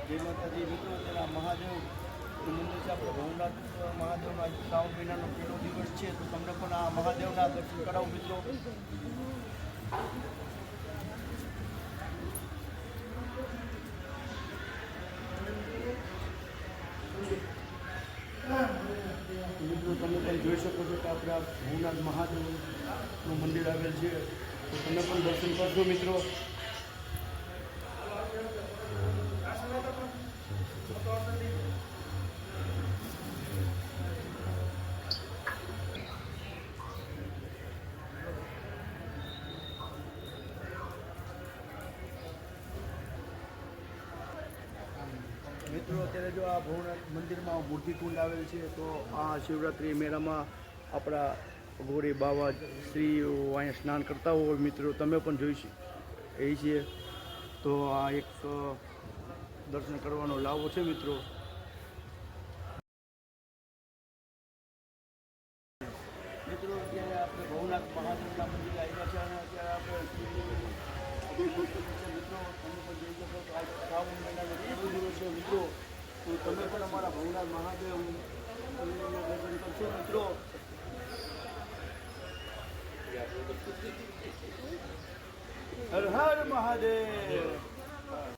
જય માતાજી મિત્રો, અત્યારે આ મહાદેવ મંદિર છે આપણે ભવનાથ મહાદેવનો આજે શ્રાવણ મહિનાનો પહેલો દિવસ છે, તો તમને પણ આ મહાદેવના દર્શન કરાવું મિત્રો. મિત્રો તમે પણ જોઈ શકો છો કે આપણે આ ભવનાથ મહાદેવનું મંદિર આવેલ છે, તો તમે પણ દર્શન કરજો મિત્રો. મિત્રો અત્યારે જો આ ભવનાથ મંદિરમાં મૂર્તિકુંડ આવેલ છે, તો આ શિવરાત્રિ મેળામાં આપણા ગોરી બાવા શ્રીઓ અહીંયા સ્નાન કરતા હોય મિત્રો, તમે પણ જોઈ એ છે. તો આ એક દર્શન કરવાનો લાવો છે મિત્રો. મિત્રો અત્યારે આપણે ભવનાથ મહાદેવના મંદિરે આવ્યા છે અને અત્યારે આપણે મિત્રો તમે પણ જોઈ શકો તો આ શ્રાવણ મહિનાનો પહેલો દિવસ છે મિત્રો, તો તમે પણ અમારા ભવનાથ મહાદેવ દર્શન કરશો મિત્રો. હર હર મહાદેવ.